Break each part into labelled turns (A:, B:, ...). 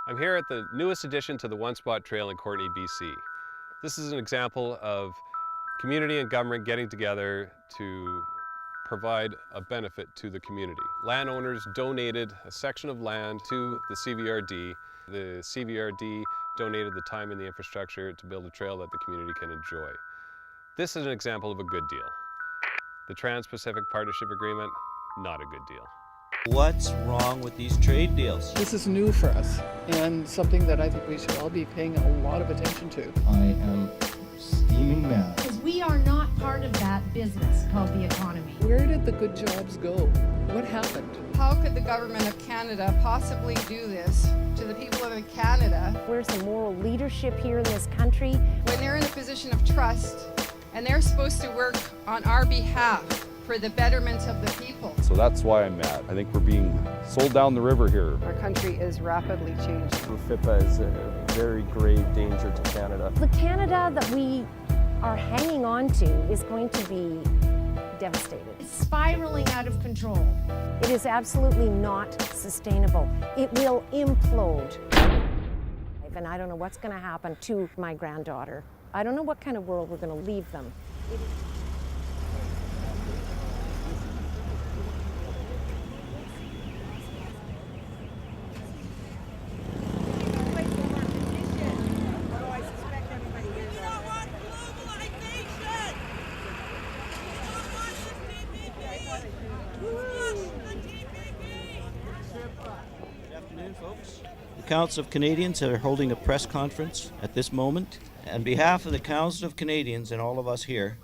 A: I'm here at the newest addition to the One Spot Trail in Courtenay, BC. This is an example of community and government getting together to provide a benefit to the community. Landowners donated a section of land to the CVRD. The CVRD donated the time and the infrastructure to build a trail that the community can enjoy. This is an example of a good deal. The Trans-Pacific Partnership Agreement, not a good deal.
B: What's wrong with these trade deals?
C: This is new for us and something that I think we should all be paying a lot of attention to.
D: I am steaming mad.
E: Because we are not part of that business called the economy.
C: Where did the good jobs go? What happened?
F: How could the government of Canada possibly do this to the people of Canada?
G: Where's the moral leadership here in this country?
F: When they're in a position of trust and they're supposed to work on our behalf for the betterment of the people.
H: So that's why I'm mad. I think we're being sold down the river here.
F: Our country is rapidly changing.
I: FIPPA is a very grave danger to Canada.
G: The Canada that we are hanging on to is going to be devastated.
E: It's spiraling out of control.
G: It is absolutely not sustainable. It will implode. And I don't know what's going to happen to my granddaughter. I don't know what kind of world we're going to leave them.
B: Folks. The Council of Canadians are holding a press conference at this moment. On behalf of the Council of Canadians and all of us here,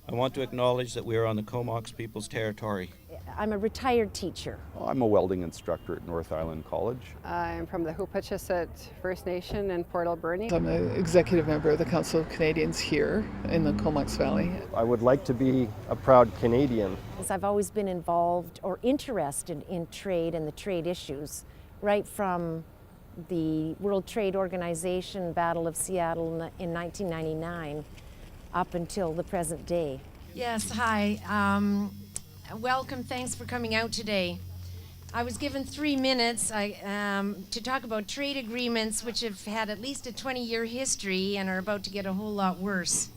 B: I want to acknowledge that we are on the Comox people's territory.
G: I'm a retired teacher.
H: I'm a welding instructor at North Island College.
F: I'm from the Hupachesset First Nation in Port Alberni.
C: I'm an executive member of the Council of Canadians here in the Comox Valley.
I: I would like to be a proud Canadian.
G: I've always been involved or interested in trade and the trade issues, right from the World Trade Organization Battle of Seattle in 1999 up until the present day.
E: Yes, hi. Welcome, thanks for coming out today. I was given 3 minutes to talk about trade agreements which have had at least a 20-year history and are about to get a whole lot worse.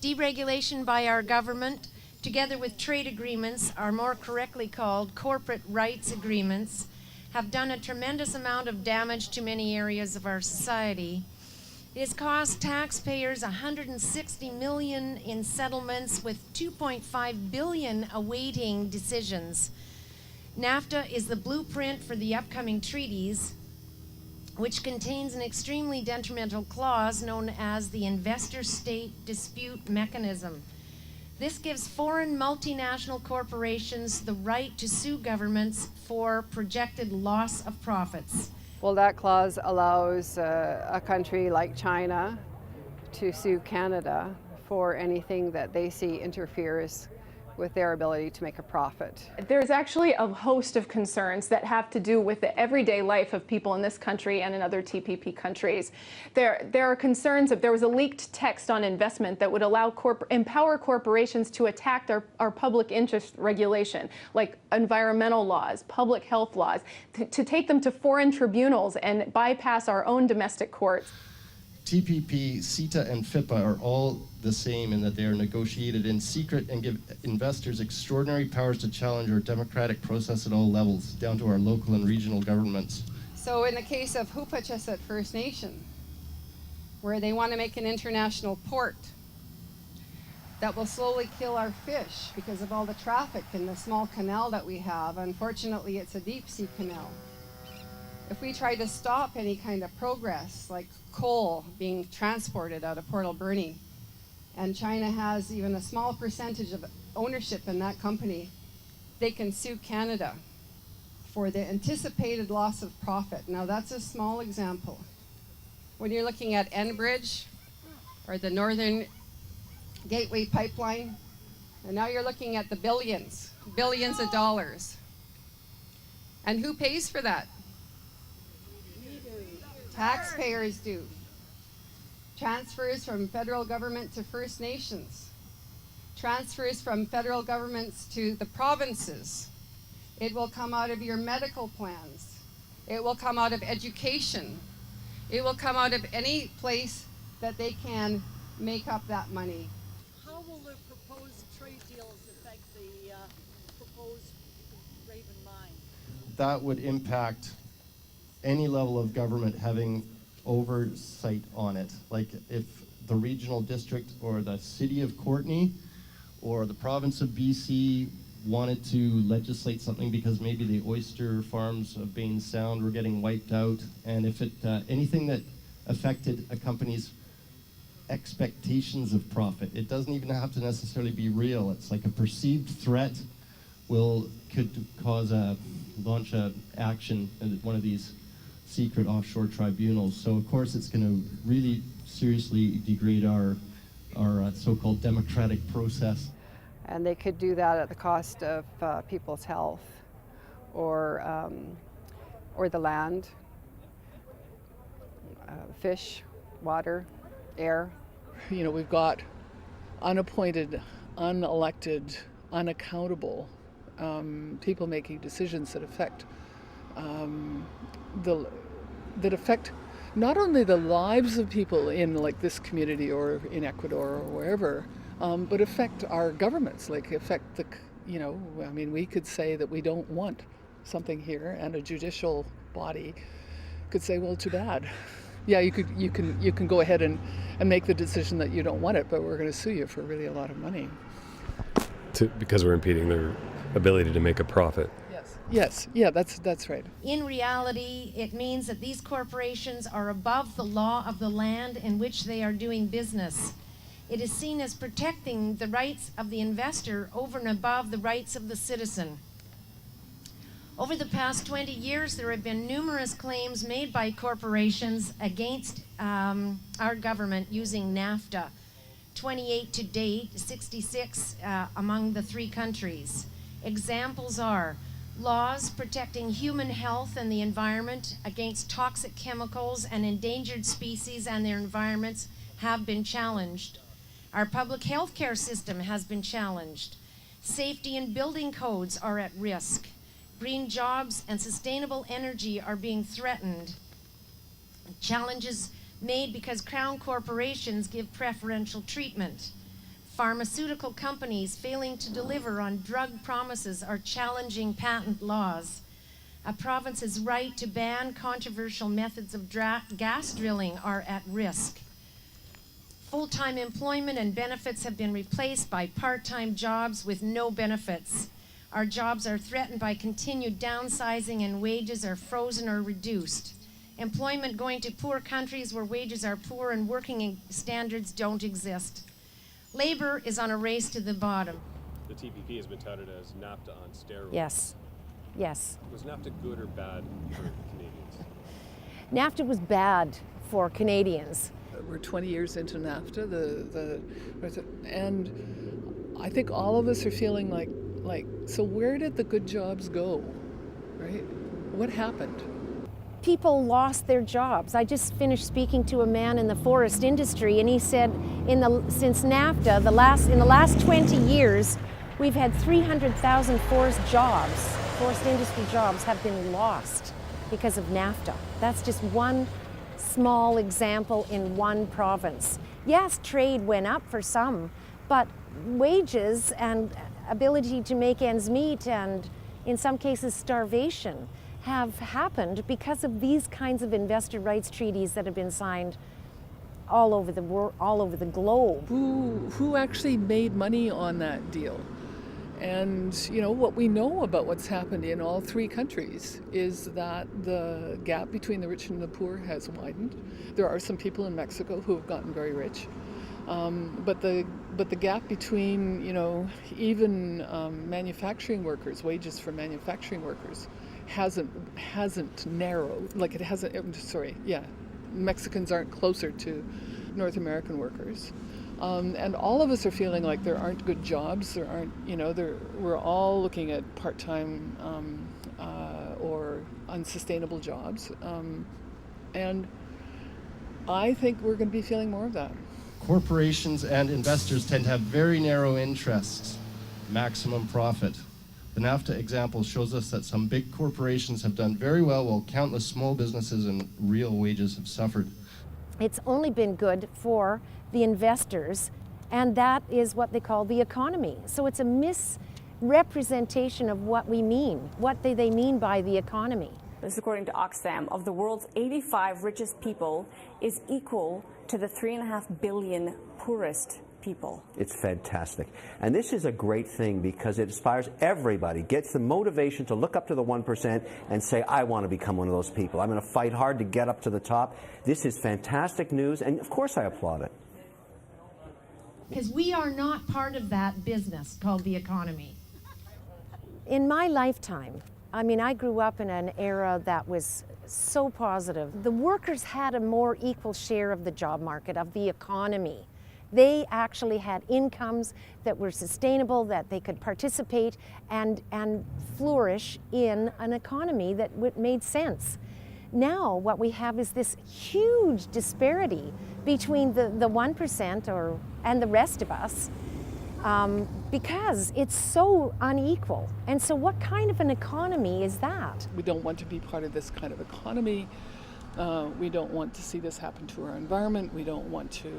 E: Deregulation by our government, together with trade agreements, are more correctly called corporate rights agreements, have done a tremendous amount of damage to many areas of our society. It has cost taxpayers $160 million in settlements with $2.5 billion awaiting decisions. NAFTA is the blueprint for the upcoming treaties, which contains an extremely detrimental clause known as the Investor-State Dispute Mechanism. This gives foreign multinational corporations the right to sue governments for projected loss of profits.
F: Well, that clause allows a country like China to sue Canada for anything that they see interferes with their ability to make a profit.
J: There's actually a host of concerns that have to do with the everyday life of people in this country and in other TPP countries. There are concerns that there was a leaked text on investment that would allow empower corporations to attack our public interest regulation, like environmental laws, public health laws, to take them to foreign tribunals and bypass our own domestic courts.
D: TPP, CETA, and FIPPA are all the same in that they are negotiated in secret and give investors extraordinary powers to challenge our democratic process at all levels, down to our local and regional governments.
F: So in the case of Hupachesset First Nation, where they want to make an international port that will slowly kill our fish because of all the traffic in the small canal that we have. Unfortunately, it's a deep sea canal. If we try to stop any kind of progress, like coal being transported out of Port Alberni, and China has even a small percentage of ownership in that company, they can sue Canada for the anticipated loss of profit. Now that's a small example. When you're looking at Enbridge or the Northern Gateway Pipeline, and now you're looking at the billions of dollars. And who pays for that? Taxpayers do. Transfers from federal government to First Nations. Transfers from federal governments to the provinces. It will come out of your medical plans. It will come out of education. It will come out of any place that they can make up that money.
K: How will the proposed trade deals affect the proposed Raven mine?
D: That would impact any level of government having oversight on it. Like if the regional district or the city of Courtenay or the province of BC wanted to legislate something because maybe the oyster farms of Bain Sound were getting wiped out, and if it anything that affected a company's expectations of profit, it doesn't even have to necessarily be real. It's like a perceived threat could cause launch a action at one of these secret offshore tribunals. So of course it's going to really seriously degrade our so-called democratic process.
F: And they could do that at the cost of people's health or the land, fish, water, air.
C: You know, we've got unappointed, unelected, unaccountable people making decisions that affect not only the lives of people in like this community or in Ecuador or wherever, but affect our governments, like affect the, you know, I mean, we could say that we don't want something here, and a judicial body could say, well, too bad. Yeah, you can go ahead and make the decision that you don't want it, but we're going to sue you for really a lot of money.
A: Because we're impeding their ability to make a profit.
C: Yes, yeah, that's right.
E: In reality, it means that these corporations are above the law of the land in which they are doing business. It is seen as protecting the rights of the investor over and above the rights of the citizen. Over the past 20 years, there have been numerous claims made by corporations against our government using NAFTA. 28 to date, 66 among the 3 countries. Examples are laws protecting human health and the environment against toxic chemicals and endangered species and their environments have been challenged. Our public health care system has been challenged. Safety and building codes are at risk. Green jobs and sustainable energy are being threatened. Challenges made because crown corporations give preferential treatment. Pharmaceutical companies failing to deliver on drug promises are challenging patent laws. A province's right to ban controversial methods of gas drilling are at risk. Full-time employment and benefits have been replaced by part-time jobs with no benefits. Our jobs are threatened by continued downsizing and wages are frozen or reduced. Employment going to poor countries where wages are poor and working standards don't exist. Labor is on a race to the bottom.
A: The TPP has been touted as NAFTA on steroids.
G: Yes, yes.
A: Was NAFTA good or bad for Canadians?
G: NAFTA was bad for Canadians.
C: We're 20 years into NAFTA, and I think all of us are feeling like, so where did the good jobs go, right? What happened?
G: People lost their jobs. I just finished speaking to a man in the forest industry, and he said since NAFTA, in the last 20 years, we've had 300,000 forest industry jobs have been lost because of NAFTA. That's just one small example in one province. Yes, trade went up for some, but wages and ability to make ends meet, and in some cases starvation, have happened because of these kinds of investor rights treaties that have been signed all over the world, all over the globe.
C: Who actually made money on that deal? And you know, what we know about what's happened in all 3 countries is that the gap between the rich and the poor has widened. There are some people in Mexico who have gotten very rich, but the gap between, you know, even manufacturing workers, wages for manufacturing workers, hasn't narrowed. Like it hasn't. Mexicans aren't closer to North American workers. And all of us are feeling like there aren't good jobs. There aren't, you know, we're all looking at part-time or unsustainable jobs. And I think we're going to be feeling more of that.
D: Corporations and investors tend to have very narrow interests, maximum profit. The NAFTA example shows us that some big corporations have done very well while countless small businesses and real wages have suffered.
G: It's only been good for the investors, and that is what they call the economy. So it's a misrepresentation of what we mean. What do they mean by the economy?
L: This, according to Oxfam, of the world's 85 richest people, is equal to the 3.5 billion poorest people.
M: It's fantastic. And this is a great thing because it inspires everybody, gets the motivation to look up to the 1% and say, I want to become one of those people. I'm going to fight hard to get up to the top. This is fantastic news, and of course I applaud it.
E: Because we are not part of that business called the economy.
G: In my lifetime, I mean, I grew up in an era that was so positive. The workers had a more equal share of the job market, of the economy. They actually had incomes that were sustainable, that they could participate and flourish in an economy that made sense. Now what we have is this huge disparity between the 1% and the rest of us, because it's so unequal. And so what kind of an economy is that?
C: We don't want to be part of this kind of economy. We don't want to see this happen to our environment. We don't want to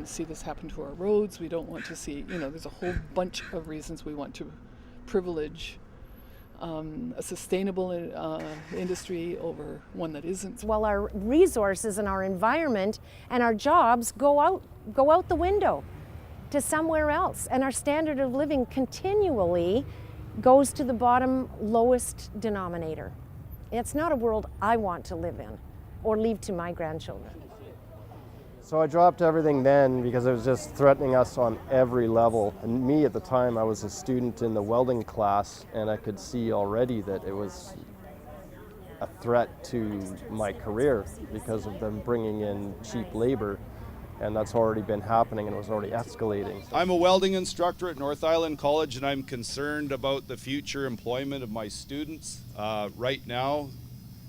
C: see this happen to our roads. We don't want to see, there's a whole bunch of reasons we want to privilege a sustainable industry over one that isn't.
G: Well, our resources and our environment and our jobs go out the window to somewhere else, and our standard of living continually goes to the bottom lowest denominator. It's not a world I want to live in or leave to my grandchildren.
I: So I dropped everything then because it was just threatening us on every level. And me at the time, I was a student in the welding class, and I could see already that it was a threat to my career because of them bringing in cheap labor. And that's already been happening, and it was already escalating.
N: I'm a welding instructor at North Island College, and I'm concerned about the future employment of my students. Right now,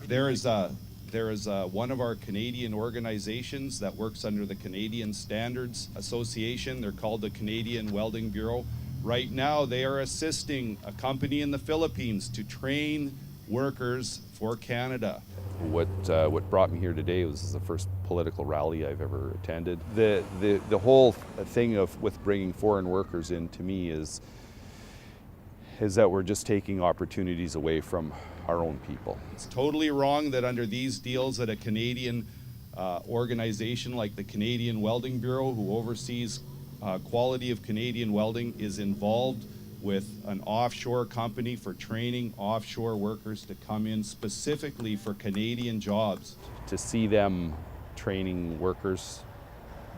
N: there is one of our Canadian organizations that works under the Canadian Standards Association. They're called the Canadian Welding Bureau. Right now, they are assisting a company in the Philippines to train workers for Canada.
H: What brought me here today was the first political rally I've ever attended. The whole thing with bringing foreign workers in, to me, is that we're just taking opportunities away from our own people.
N: It's totally wrong that under these deals that a Canadian organization like the Canadian Welding Bureau, who oversees quality of Canadian welding, is involved with an offshore company for training offshore workers to come in specifically for Canadian jobs.
H: To see them training workers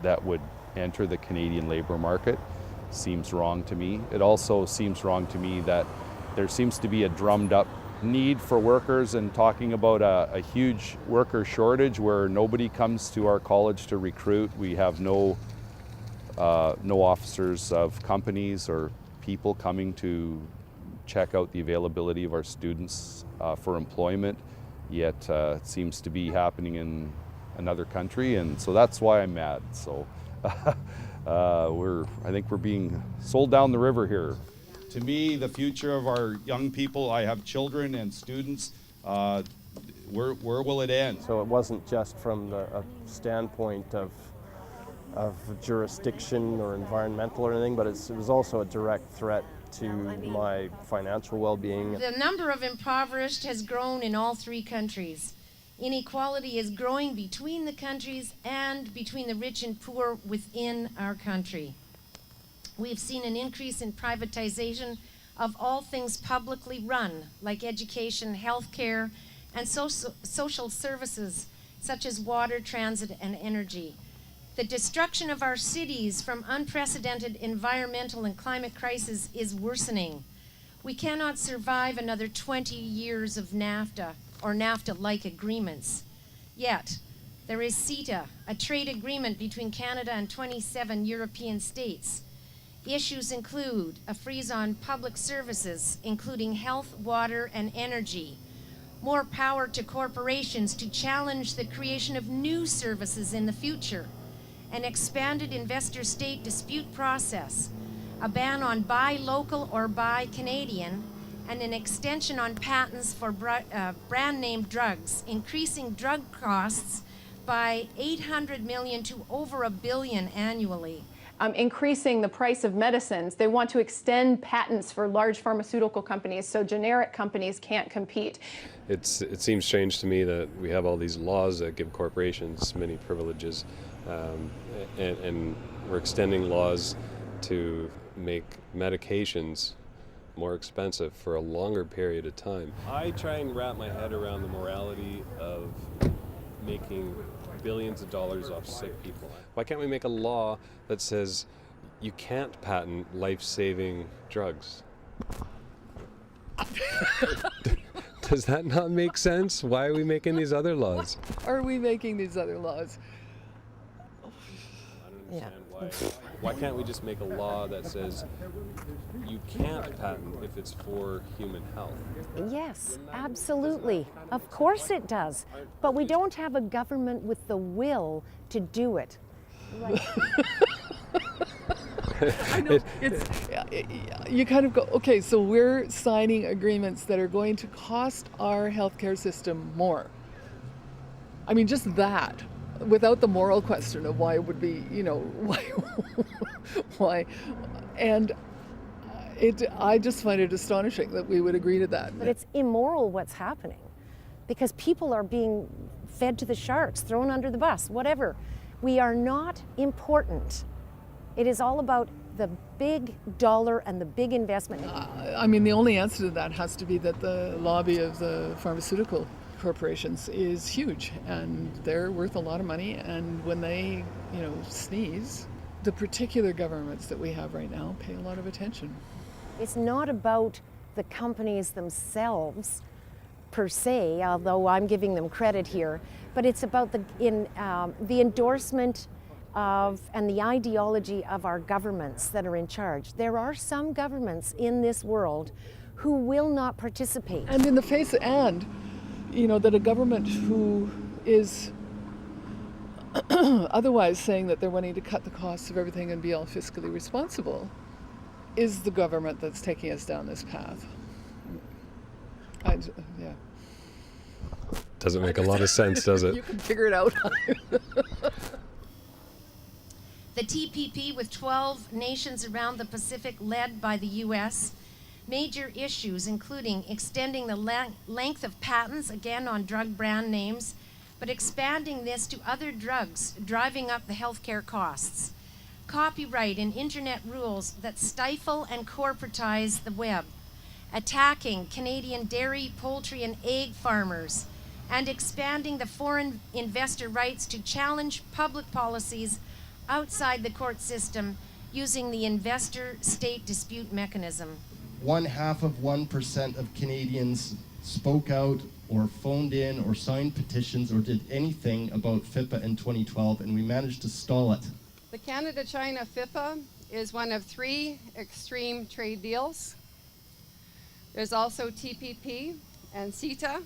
H: that would enter the Canadian labor market seems wrong to me. It also seems wrong to me that there seems to be a drummed up need for workers, and talking about a huge worker shortage where nobody comes to our college to recruit. We have no officers of companies or people coming to check out the availability of our students for employment, yet it seems to be happening in another country, and so that's why I'm mad. So I think we're being sold down the river here.
N: To me, the future of our young people, I have children and students, where will it end?
I: So it wasn't just from a standpoint of jurisdiction or environmental or anything, but it was also a direct threat to my financial well-being.
E: The number of impoverished has grown in all three countries. Inequality is growing between the countries and between the rich and poor within our country. We've seen an increase in privatization of all things publicly run, like education, healthcare, and social services, such as water, transit, and energy. The destruction of our cities from unprecedented environmental and climate crisis is worsening. We cannot survive another 20 years of NAFTA or NAFTA-like agreements. Yet, there is CETA, a trade agreement between Canada and 27 European states. Issues include a freeze on public services, including health, water, and energy, more power to corporations to challenge the creation of new services in the future, an expanded investor-state dispute process, a ban on buy local or buy Canadian, and an extension on patents for brand name drugs, increasing drug costs by $800 million to over $1 billion annually.
J: Increasing the price of medicines. They want to extend patents for large pharmaceutical companies so generic companies can't compete.
A: It seems strange to me that we have all these laws that give corporations many privileges, and we're extending laws to make medications more expensive for a longer period of time. I try and wrap my head around the morality of making billions of dollars off sick people. Why can't we make a law that says you can't patent life-saving drugs? Does that not make sense? Why are we making these other laws?
C: Are we making these other laws?
A: I don't understand why can't we just make a law that says you can't patent if it's for human health?
G: Yes, absolutely. Of course it does. But we don't have a government with the will to do it.
C: I know. You kind of go, okay, so we're signing agreements that are going to cost our healthcare system more. I mean, just that, without the moral question of why it would be, why. And I just find it astonishing that we would agree to that.
G: But it's immoral what's happening, because people are being fed to the sharks, thrown under the bus, whatever. We are not important. It is all about the big dollar and the big investment.
C: I mean, the only answer to that has to be that the lobby of the pharmaceutical corporations is huge, and they're worth a lot of money, and when they, sneeze, the particular governments that we have right now pay a lot of attention.
G: It's not about the companies themselves per se, although I'm giving them credit here, but it's about the endorsement of and the ideology of our governments that are in charge. There are some governments in this world who will not participate.
C: And in the face, that a government who is otherwise saying that they're wanting to cut the costs of everything and be all fiscally responsible is the government that's taking us down this path. Yeah.
A: Doesn't make a lot of sense, does it?
C: You can figure it out.
E: The TPP, with 12 nations around the Pacific led by the U.S., major issues including extending the length of patents, again on drug brand names, but expanding this to other drugs, driving up the healthcare costs. Copyright and internet rules that stifle and corporatize the web. Attacking Canadian dairy, poultry, and egg farmers, and expanding the foreign investor rights to challenge public policies outside the court system using the investor-state dispute mechanism.
D: 0.5% of Canadians spoke out or phoned in or signed petitions or did anything about FIPPA in 2012, and we managed to stall it.
F: The Canada-China FIPPA is one of 3 extreme trade deals. There's also TPP and CETA,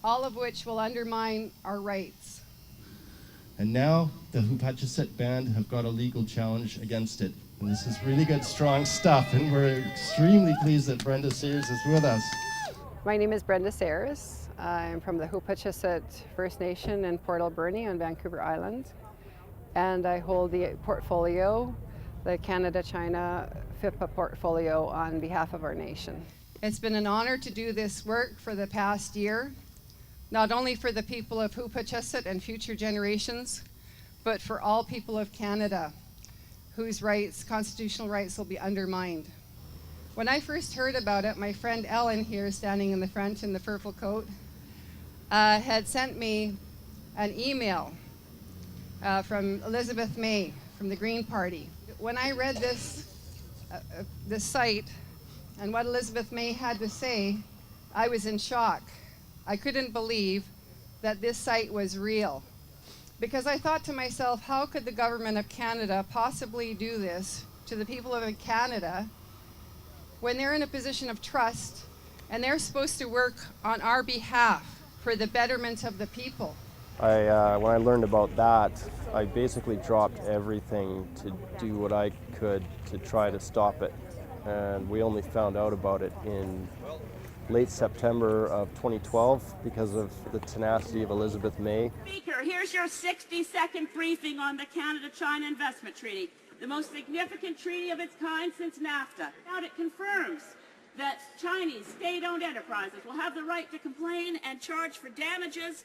F: all of which will undermine our rights.
D: And now the Hupatchisitt Band have got a legal challenge against it. And this is really good, strong stuff, and we're extremely pleased that Brenda Sears is with us.
F: My name is Brenda Sears. I'm from the Hupatchisitt First Nation in Port Alberni on Vancouver Island. And I hold the portfolio, the Canada-China FIPPA portfolio, on behalf of our nation. It's been an honor to do this work for the past year, not only for the people of Hupatchisitt and future generations, but for all people of Canada whose rights, constitutional rights, will be undermined. When I first heard about it, my friend Ellen here, standing in the front in the purple coat, had sent me an email from Elizabeth May from the Green Party. When I read this site and what Elizabeth May had to say, I was in shock. I couldn't believe that this site was real. Because I thought to myself, how could the government of Canada possibly do this to the people of Canada when they're in a position of trust and they're supposed to work on our behalf for the betterment of the people?
I: When I learned about that, I basically dropped everything to do what I could to try to stop it. And we only found out about it in late September of 2012 because of the tenacity of Elizabeth May.
O: Speaker, here's your 60-second briefing on the Canada-China Investment Treaty, the most significant treaty of its kind since NAFTA. Now it confirms that Chinese state-owned enterprises will have the right to complain and charge for damages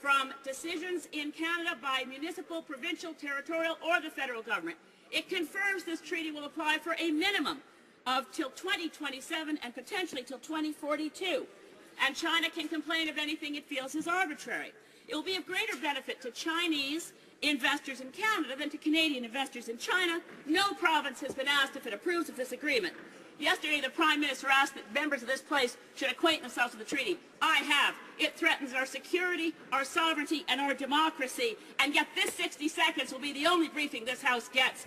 O: from decisions in Canada by municipal, provincial, territorial, or the federal government. It confirms this treaty will apply for a minimum of till 2027 and potentially till 2042. And China can complain of anything it feels is arbitrary. It will be of greater benefit to Chinese investors in Canada than to Canadian investors in China. No province has been asked if it approves of this agreement. Yesterday, the Prime Minister asked that members of this place should acquaint themselves with the treaty. I have. It threatens our security, our sovereignty, and our democracy. And yet this 60 seconds will be the only briefing this House gets.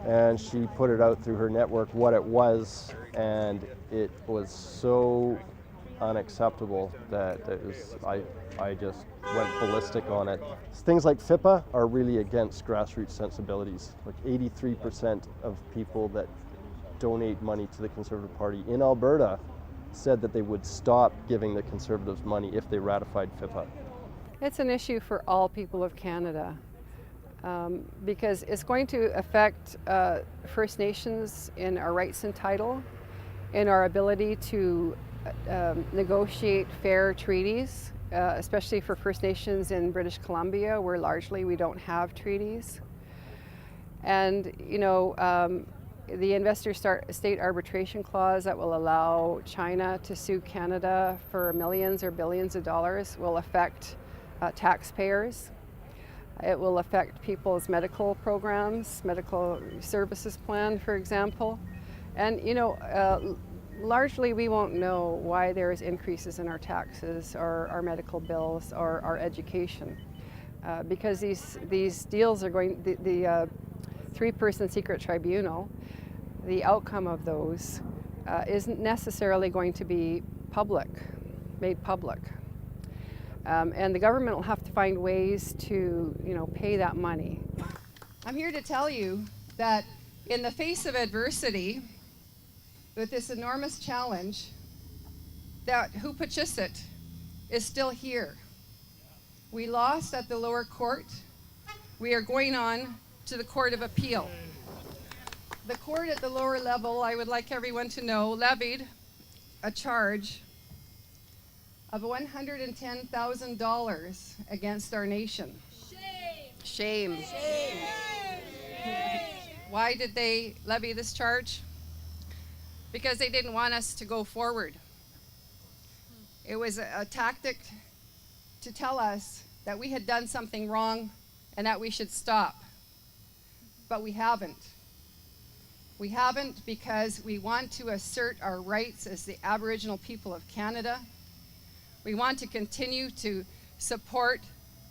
I: And she put it out through her network what it was, and it was so unacceptable that I just went ballistic on it. Things like FIPPA are really against grassroots sensibilities. Like 83% of people that donate money to the Conservative Party in Alberta said that they would stop giving the Conservatives money if they ratified FIPPA.
F: It's an issue for all people of Canada because it's going to affect First Nations in our rights and title, in our ability to negotiate fair treaties, especially for First Nations in British Columbia, where largely we don't have treaties. And, you know, the investor state arbitration clause that will allow China to sue Canada for millions or billions of dollars will affect taxpayers. It will affect people's medical programs, medical services plan, for example. And, you know, largely we won't know why there's increases in our taxes or our medical bills or our education because these deals are going, the three-person secret tribunal, the outcome of those isn't necessarily going to be made public. And the government will have to find ways to, you know, pay that money. I'm here to tell you that in the face of adversity, with this enormous challenge, that Hupachicit is still here. We lost at the lower court. We are going on to the Court of Appeal. The court at the lower level, I would like everyone to know, levied a charge of $110,000 against our nation. Shame. Shame. Shame. Why did they levy this charge? Because they didn't want us to go forward. It was a tactic to tell us that we had done something wrong and that we should stop. But we haven't. We haven't because we want to assert our rights as the Aboriginal people of Canada. We want to continue to support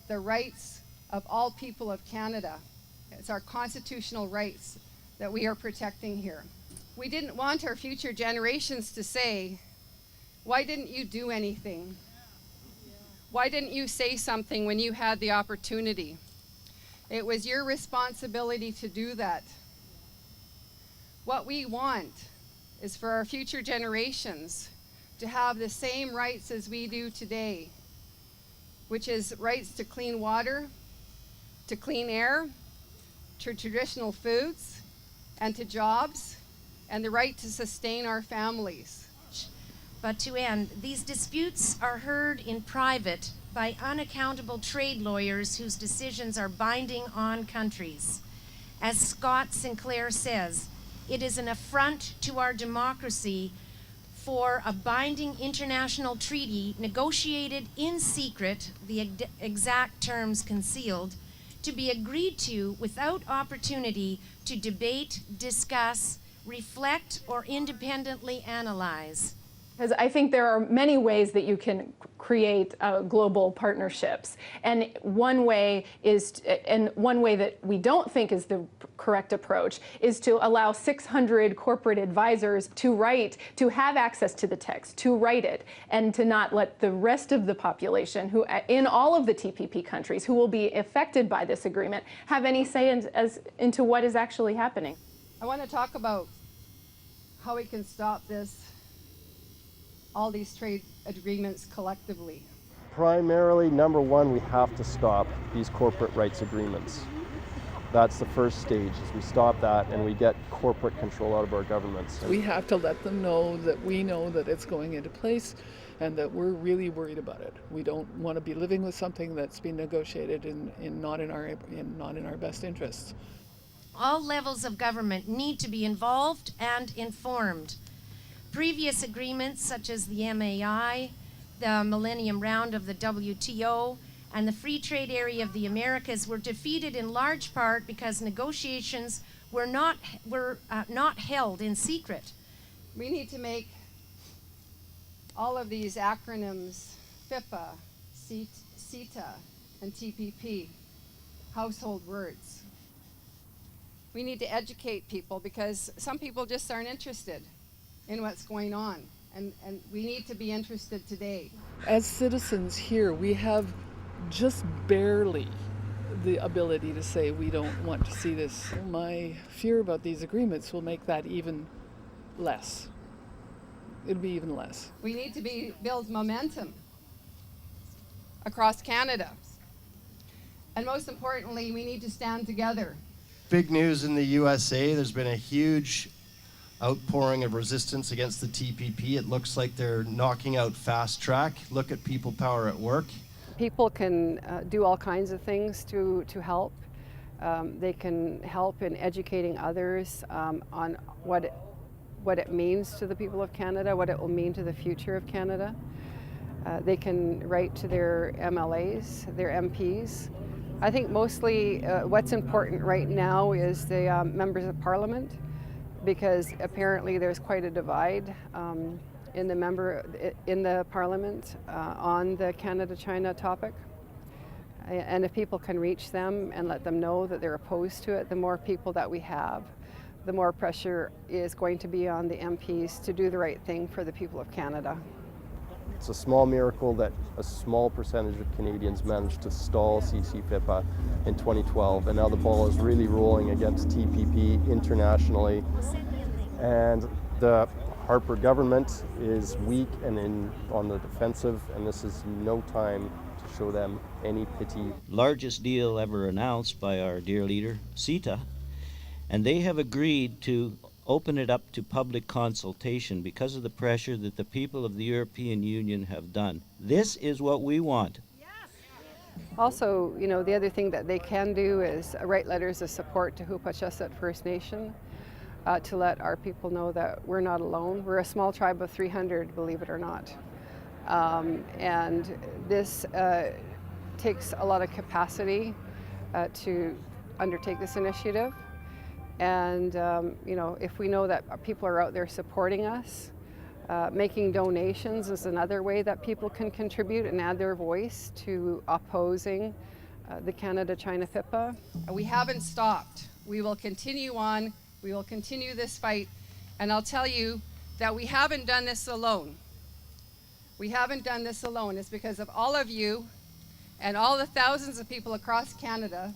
F: the rights of all people of Canada. It's our constitutional rights that we are protecting here. We didn't want our future generations to say, why didn't you do anything? Why didn't you say something when you had the opportunity? It was your responsibility to do that. What we want is for our future generations to have the same rights as we do today, which is rights to clean water, to clean air, to traditional foods, and to jobs, and the right to sustain our families.
E: But to end, these disputes are heard in private by unaccountable trade lawyers whose decisions are binding on countries. As Scott Sinclair says, it is an affront to our democracy for a binding international treaty negotiated in secret, the exact terms concealed, to be agreed to without opportunity to debate, discuss, reflect, or independently analyze.
J: Because I think there are many ways that you can create global partnerships, and one way that we don't think is the correct approach is to allow 600 corporate advisors to have access to the text, to write it, and to not let the rest of the population, who in all of the TPP countries who will be affected by this agreement, have any say into what is actually happening.
F: I want to talk about how we can stop all these trade agreements collectively.
I: Primarily, number one, we have to stop these corporate rights agreements. That's the first stage, is we stop that and we get corporate control out of our governments.
C: We have to let them know that we know that it's going into place and that we're really worried about it. We don't want to be living with something that's been negotiated not in our best interests.
E: All levels of government need to be involved and informed. Previous agreements such as the MAI, the Millennium Round of the WTO, and the Free Trade Area of the Americas were defeated in large part because negotiations were not held in secret.
F: We need to make all of these acronyms, FIPPA, CETA, and TPP, household words. We need to educate people because some people just aren't interested in what's going on, and we need to be interested today.
C: As citizens here, we have just barely the ability to say we don't want to see this. My fear about these agreements will make that even less. It'll be even less.
F: We need to build momentum across Canada. And most importantly, we need to stand together.
D: Big news in the USA, there's been a huge outpouring of resistance against the TPP. It looks like they're knocking out fast track. Look at people power at work.
F: People can do all kinds of things to help. They can help in educating others on what it means to the people of Canada, what it will mean to the future of Canada. They can write to their MLAs, their MPs. I think mostly what's important right now is the members of Parliament, because apparently there's quite a divide in the Parliament on the Canada-China topic. And if people can reach them and let them know that they're opposed to it, the more people that we have, the more pressure is going to be on the MPs to do the right thing for the people of Canada.
I: It's a small miracle that a small percentage of Canadians managed to stall CCFIPPA in 2012, and now the ball is really rolling against TPP internationally. And the Harper government is weak and on the defensive, and this is no time to show them any pity.
B: Largest deal ever announced by our dear leader, CETA, and they have agreed to open it up to public consultation because of the pressure that the people of the European Union have done. This is what we want.
F: Also, the other thing that they can do is write letters of support to Hupachesset First Nation to let our people know that we're not alone. We're a small tribe of 300, believe it or not. And this takes a lot of capacity to undertake this initiative. And if we know that people are out there supporting us, making donations is another way that people can contribute and add their voice to opposing the Canada-China FIPPA. We haven't stopped. We will continue on. We will continue this fight. And I'll tell you that we haven't done this alone. We haven't done this alone. It's because of all of you and all the thousands of people across Canada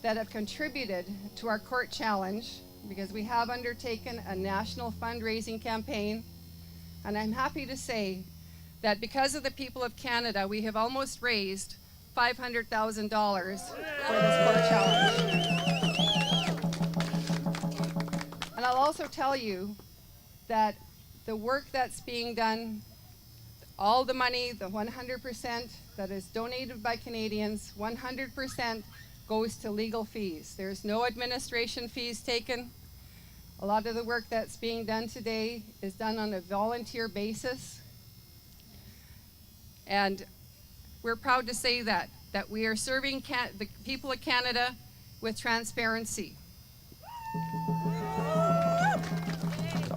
F: that have contributed to our court challenge, because we have undertaken a national fundraising campaign. And I'm happy to say that because of the people of Canada, we have almost raised $500,000 for this court challenge. And I'll also tell you that the work that's being done, all the money, the 100% that is donated by Canadians, 100% goes to legal fees. There's no administration fees taken. A lot of the work that's being done today is done on a volunteer basis. And we're proud to say that we are serving the people of Canada with transparency.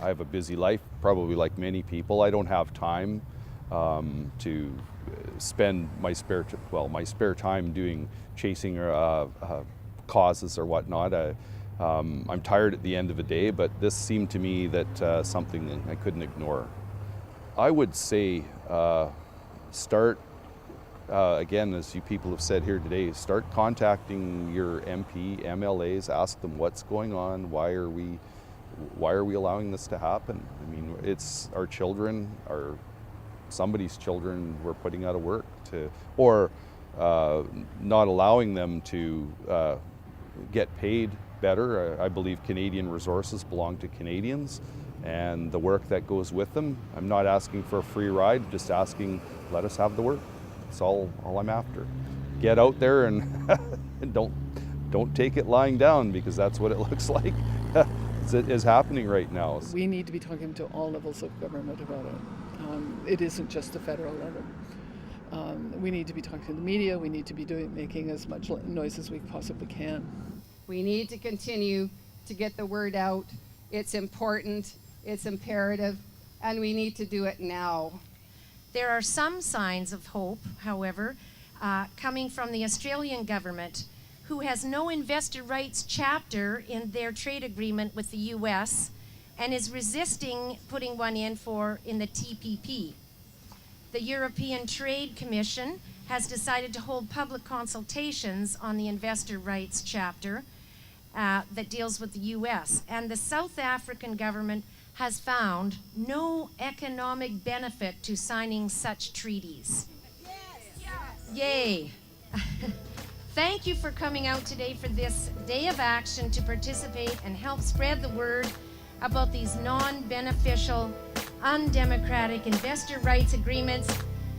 H: I have a busy life, probably like many people. I don't have time to spend my spare time chasing causes or whatnot. I'm tired at the end of the day, but this seemed to me that something that I couldn't ignore. I would say start, again, as you people have said here today, start contacting your MP, MLAs, ask them what's going on, why are we allowing this to happen? I mean, it's our children, somebody's children we're putting out of work or not allowing them to get paid better. I believe Canadian resources belong to Canadians and the work that goes with them. I'm not asking for a free ride, just asking, let us have the work. That's all I'm after. Get out there and don't take it lying down, because that's what it looks like is happening right now.
C: We need to be talking to all levels of government about it. It isn't just the federal level. We need to be talking to the media. We need to be making as much noise as we possibly can.
F: We need to continue to get the word out. It's important, it's imperative, and we need to do it now.
E: There are some signs of hope, however, coming from the Australian government, who has no investor rights chapter in their trade agreement with the US and is resisting putting one in the TPP. The European Trade Commission has decided to hold public consultations on the investor rights chapter that deals with the US, and the South African government has found no economic benefit to signing such treaties. Yay! Thank you for coming out today for this Day of Action to participate and help spread the word about these non-beneficial, undemocratic investor rights agreements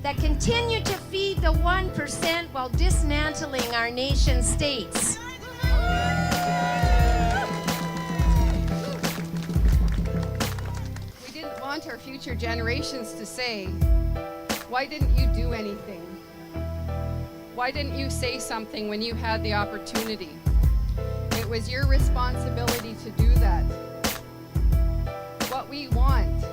E: that continue to feed the 1% while dismantling our nation states.
F: We didn't want our future generations to say, why didn't you do anything? Why didn't you say something when you had the opportunity? It was your responsibility to do that. What we want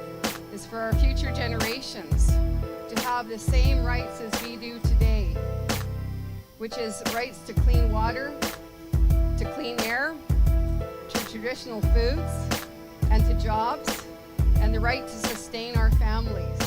F: is for our future generations to have the same rights as we do today, which is rights to clean water, to clean air, to traditional foods, and to jobs, and the right to sustain our families.